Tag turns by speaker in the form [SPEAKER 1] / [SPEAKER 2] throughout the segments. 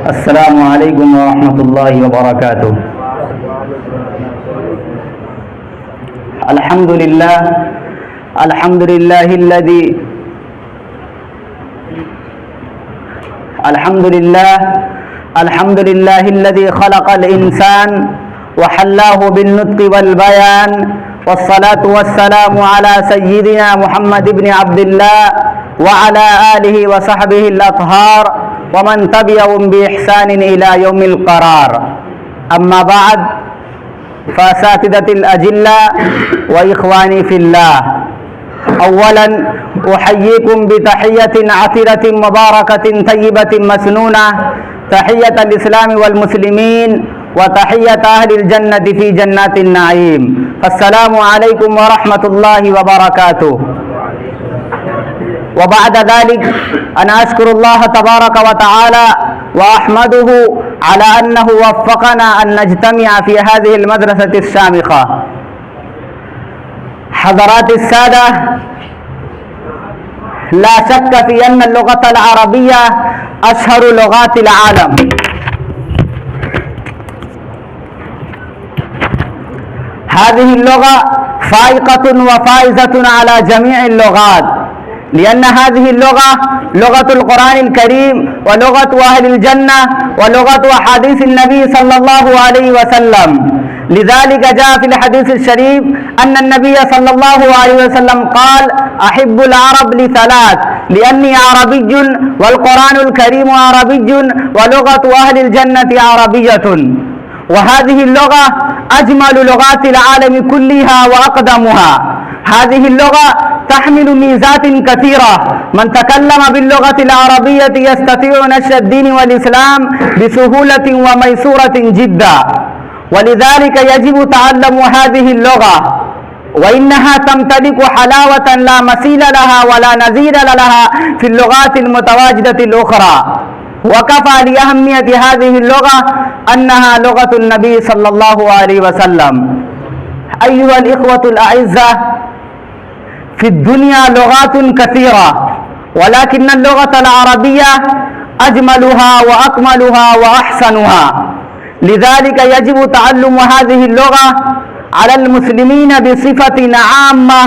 [SPEAKER 1] السلام عليكم ورحمة الله وبركاته. الحمد لله الذي خلق الإنسان وحلاه بالنطق والبيان، والصلاة والسلام على سيدنا محمد بن عبد الله وعلى آله وصحبه الأطهار ومن تبعهم بإحسان إلى يوم القرار. أما بعد، فأساتذتي الأجلاء وإخواني في الله، أولا أحييكم بتحية عطرة مباركة طيبة مسنونة، تحية الإسلام والمسلمين وتحية أهل الجنة في جنات النعيم. السلام عليكم ورحمة الله وبركاته. وبعد ذلك أنا أشكر الله تبارك وتعالى وأحمده على أنه وفقنا أن نجتمع في هذه المدرسة الشامخة. حضرات السادة، لا شك في أن اللغة العربية أشهر لغات العالم، هذه اللغة فائقة وفائزة على جميع اللغات، لأن هذه اللغة لغة القرآن الكريم ولغة أهل الجنة ولغة أحاديث النبي صلى الله عليه وسلم. لذلك جاء في الحديث الشريف أن النبي صلى الله عليه وسلم قال: أحب العرب لثلاث، لأني عربي والقرآن الكريم عربي ولغة أهل الجنة عربية. وهذه اللغة أجمل لغات العالم كلها وأقدمها. هذه اللغة تحمل ميزات كثيرة، من تكلم باللغة العربية يستطيع نشر الدين والإسلام بسهولة وميسورة جدا، ولذلك يجب تعلم هذه اللغة، وإنها تمتلك حلاوة لا مثيل لها ولا نظير لها في اللغات المتواجدة الأخرى. وكفى لأهمية هذه اللغة أنها لغة النبي صلى الله عليه وسلم. أيها الإخوة الأعزة، في الدنيا لغات كثيرة، ولكن اللغة العربية أجملها وأكملها وأحسنها. لذلك يجب تعلم هذه اللغة على المسلمين بصفة عامة،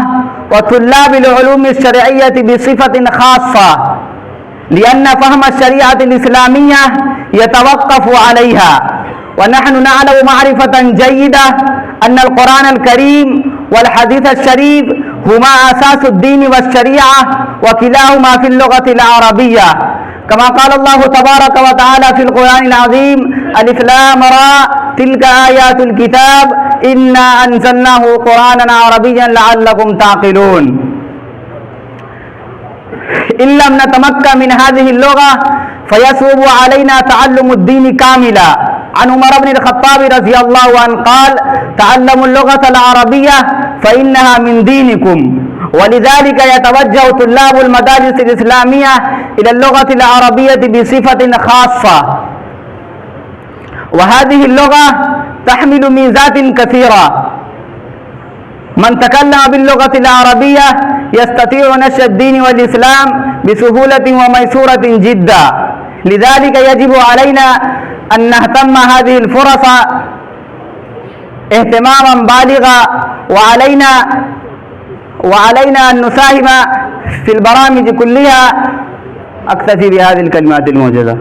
[SPEAKER 1] وطلاب العلوم الشرعية بصفة خاصة، لأن فهم الشريعة الإسلامية يتوقف عليها. ونحن نعلم معرفة جيدة أن القرآن الكريم والحديث الشريف هما أساس الدين والشريعة، وكلاهما في اللغة العربية، كما قال الله تبارك وتعالى في القرآن العظيم: ألف لام را تلك آيات الكتاب إنا أنزلناه قرآنا عربيا لعلكم تعقلون. إن لم نتمكن من هذه اللغة فيصعب علينا تعلم الدين كاملا. عن عمر بن الخطاب رضي الله عنه قال: تعلموا اللغة العربية فإنها من دينكم. ولذلك يتوجه طلاب المدارس الإسلامية إلى اللغة العربية بصفة خاصة. وهذه اللغة تحمل ميزات كثيرة، من تكلم باللغة العربية يستطيع نشر الدين والإسلام بسهولة وميسورة جدا. لذلك يجب علينا أن نهتم هذه الفرص اهتماما بالغا، وعلينا أن نساهم في البرامج كلها. أكتفي بهذه الكلمات الموجزة.